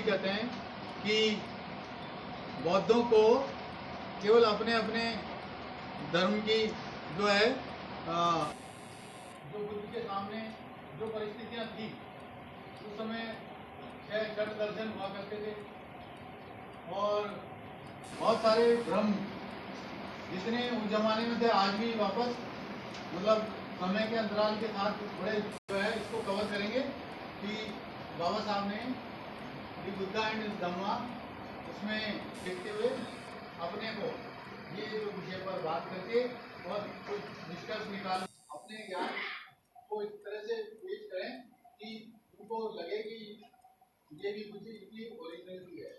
कहते हैं कि बौद्धों को केवल अपने अपने धर्म की जो है जो बुद्ध के सामने जो परिस्थितियां थी उस समय 6 षट दर्शन हुआ करते थे और बहुत सारे भ्रम जितने उस जमाने में थे आज भी वापस मतलब समय के अंतराल के साथ बड़े जो है इसको कवर करेंगे कि बाबा साहब ने दी बुद्धा एंड धम्मा उसमें देखते हुए अपने को ये जो विषय पर बात करके और कुछ निष्कर्ष निकाल अपने ज्ञान को इस तरह से पेश करें कि उनको लगे कि ये भी कुछ इतनी ओरिजिनलिटी है,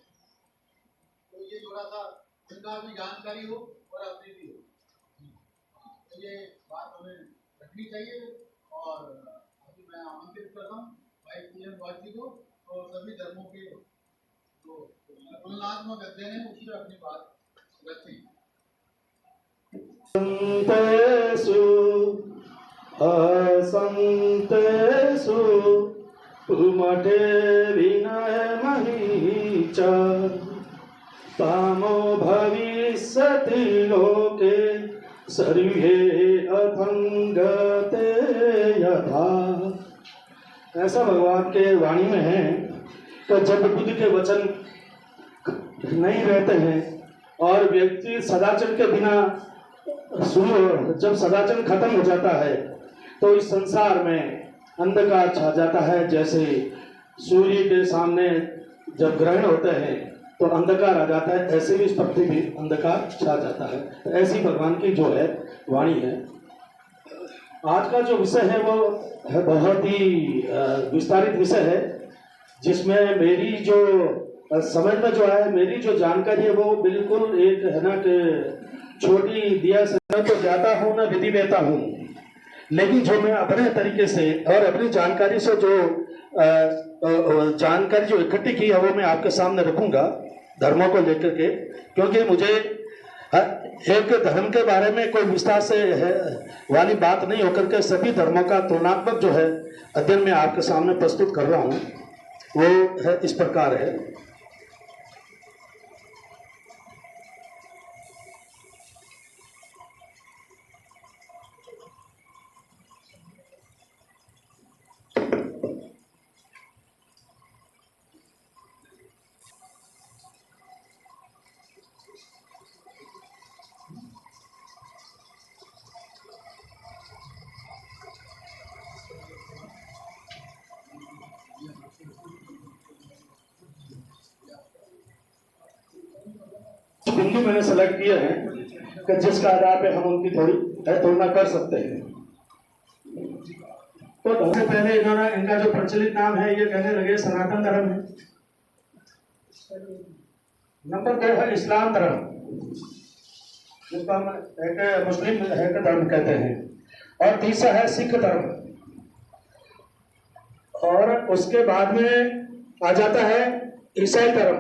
तो ये थोड़ा सा उनका भी जानकारी हो और अपनी भी हो, तो ये बात हमें रखनी चाहिए। और अभी मैं आमंत्रित करता हूँ भाई पूजन वाची को और सभी धर्मों के जो तुलनात्मक अध्ययन है उस पर अपनी बात रखें। संतेषु असंतेषु मठे विनयमहि च तामो भविष्यति लोके सर्वे अथंगते यथा। ऐसा भगवान के वाणी में है कि जब बुद्ध के वचन नहीं रहते हैं और व्यक्ति सदाचरण के बिना जब सदाचरण खत्म हो जाता है तो इस संसार में अंधकार छा जाता है। जैसे सूर्य के सामने जब ग्रहण होते हैं तो अंधकार आ जाता है, ऐसे भी इस पृथ्वी भी अंधकार छा जाता है। तो ऐसी भगवान की जो है वाणी है। आज का जो विषय है वो है बहुत ही विस्तारित विषय है, जिसमें मेरी जो समझ में जो है मेरी जो जानकारी है वो बिल्कुल एक है ना कि छोटी दिया से न तो जाता हूँ न विधि देता हूँ, लेकिन जो मैं अपने तरीके से और अपनी जानकारी से जो जानकारी जो इकट्ठी की है वो मैं आपके सामने रखूंगा धर्मों को लेकर के, क्योंकि मुझे एक धर्म के बारे में कोई विस्तार से वाली बात नहीं होकर के सभी धर्मों का तुलनात्मक जो है अध्ययन मैं आपके सामने प्रस्तुत कर रहा हूँ। वो है इस प्रकार है। बिंदु मैंने सेलेक्ट किए हैं कि जिसका आधार पे हम उनकी थोड़ी तुलना कर सकते हैं। तो सबसे पहले इन्होंने इनका जो प्रचलित नाम है ये कहने लगे सनातन धर्म है। नंबर 2 है इस्लाम धर्म, जिसको हम एक मुस्लिम धर्म कहते हैं, और तीसरा है सिख धर्म, और उसके बाद में आ जाता है ईसाई धर्म,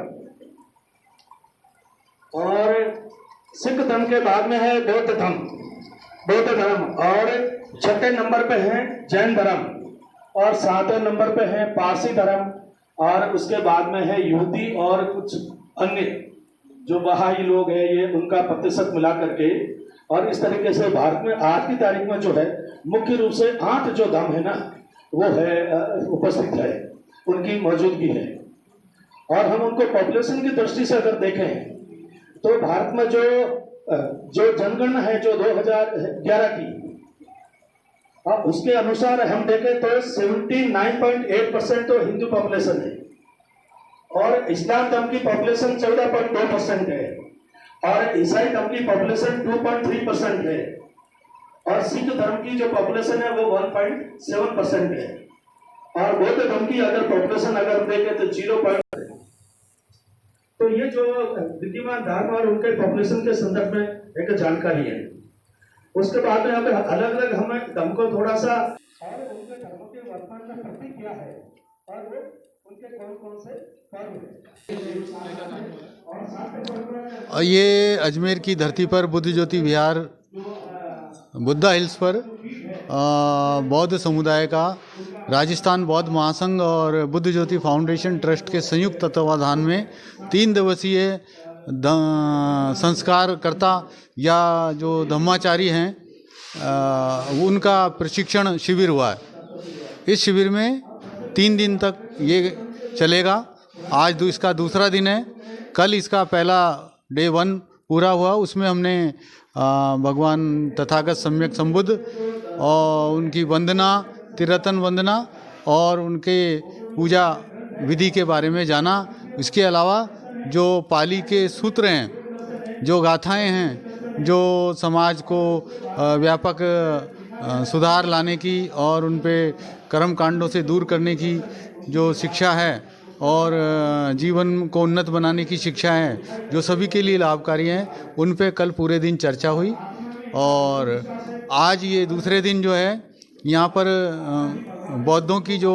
और सिख धर्म के बाद में है बौद्ध धर्म, और 6 नंबर पे है जैन धर्म, और 7वें नंबर पे है पारसी धर्म, और उसके बाद में है यहूदी और कुछ अन्य जो बहाई लोग हैं ये उनका प्रतिशत मिला करके। और इस तरीके से भारत में आज की तारीख में जो है मुख्य रूप से 8 जो धर्म है ना वो है उपस्थित है, उनकी मौजूदगी है। और हम उनको पॉपुलेशन की दृष्टि से अगर देखें तो भारत में जो जनगणना है जो 2011 की, उसके अनुसार हम देखें तो 79.8% तो हिंदू पॉपुलेशन है, और इस्लाम धर्म की पॉपुलेशन 14.2% है, और ईसाई धर्म की पॉपुलेशन 2.3% है, और सिख धर्म की जो पॉपुलेशन है वो 1.7% है, और बौद्ध धर्म की अगर पॉपुलेशन अगर देखें तो 0. तो ये जो विद्यमान धर्म और उनके पॉपुलेशन के संदर्भ में एक जानकारी है। उसके बाद में अगर अलग अलग हमें धर्म को थोड़ा सा और उनके धर्मों के वर्तमान में प्रतीक क्या है और वो उनके कौन कौन से पर्व हैं। और ये अजमेर की धरती पर बुद्ध ज्योति विहार बुद्धा हिल्स पर बौद्ध समुदाय का राजस्थान बौद्ध महासंघ और बुद्ध ज्योति फाउंडेशन ट्रस्ट के संयुक्त तत्वाधान में 3 दिवसीय संस्कारकर्ता या जो धम्माचारी हैं उनका प्रशिक्षण शिविर हुआ है। इस शिविर में 3 दिन तक ये चलेगा। आज इसका दूसरा दिन है। कल इसका पहला डे 1 पूरा हुआ। उसमें हमने भगवान तथागत सम्यक संबुद्ध और उनकी वंदना, त्रिरत्न वंदना और उनके पूजा विधि के बारे में जाना। इसके अलावा जो पाली के सूत्र हैं, जो गाथाएं हैं, जो समाज को व्यापक सुधार लाने की और उन पे कर्म कांडों से दूर करने की जो शिक्षा है और जीवन को उन्नत बनाने की शिक्षा है, जो सभी के लिए लाभकारी हैं, उन पे कल पूरे दिन चर्चा हुई। और आज ये दूसरे दिन जो है यहाँ पर बौद्धों की जो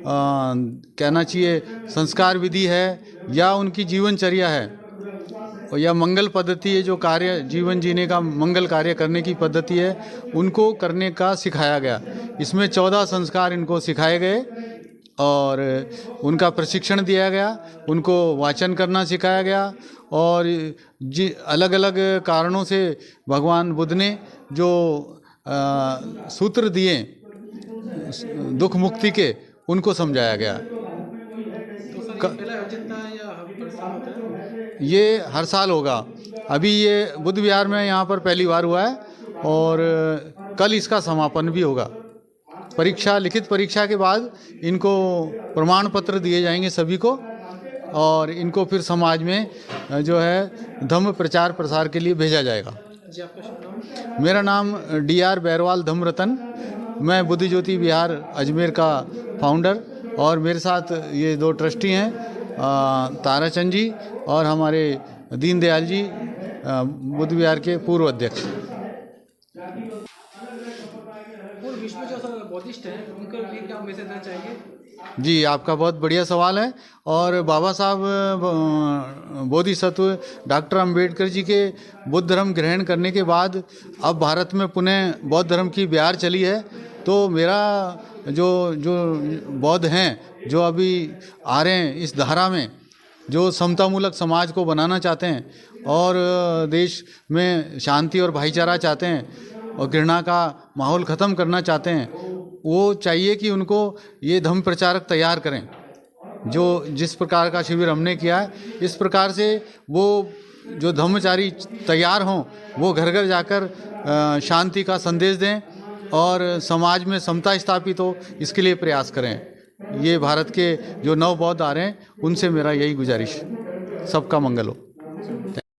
कहना चाहिए संस्कार विधि है या उनकी जीवनचर्या है या मंगल पद्धति है, जो कार्य जीवन जीने का मंगल कार्य करने की पद्धति है, उनको करने का सिखाया गया। इसमें 14 संस्कार इनको सिखाए गए और उनका प्रशिक्षण दिया गया। उनको वाचन करना सिखाया गया और अलग अलग कारणों से भगवान बुद्ध ने जो सूत्र दिए दुख मुक्ति के, उनको समझाया गया। ये हर साल होगा। अभी ये बुद्ध विहार में यहाँ पर पहली बार हुआ है और कल इसका समापन भी होगा। परीक्षा, लिखित परीक्षा के बाद इनको प्रमाण पत्र दिए जाएंगे सभी को और इनको फिर समाज में जो है धम्म प्रचार प्रसार के लिए भेजा जाएगा। जी, आपका शुभ नाम? मेरा नाम DR बैरवाल धम्मरतन। मैं बुद्ध ज्योति विहार अजमेर का फाउंडर और मेरे साथ ये 2 ट्रस्टी हैं, ताराचंद जी और हमारे दीनदयाल जी, बुद्ध विहार के पूर्व अध्यक्ष। पूरे विश्व में जो बौद्धिस्ट हैं उनके लिए क्या मैसेज देना चाहिए? जी, आपका बहुत बढ़िया सवाल है। और बाबा साहब बोधिसत्व डॉक्टर अंबेडकर जी के बुद्ध धर्म ग्रहण करने के बाद अब भारत में पुनः बौद्ध धर्म की बहार चली है। तो मेरा जो बौद्ध हैं, जो अभी आ रहे हैं इस धारा में, जो समतामूलक समाज को बनाना चाहते हैं और देश में शांति और भाईचारा चाहते हैं और घृणा का माहौल ख़त्म करना चाहते हैं, वो चाहिए कि उनको ये धम्म प्रचारक तैयार करें। जो जिस प्रकार का शिविर हमने किया है, इस प्रकार से वो जो धम्मचारी तैयार हों, वो घर घर जाकर शांति का संदेश दें और समाज में समता स्थापित हो, इसके लिए प्रयास करें। ये भारत के जो नव बौद्ध आ रहे हैं, उनसे मेरा यही गुजारिश। सबका मंगल हो।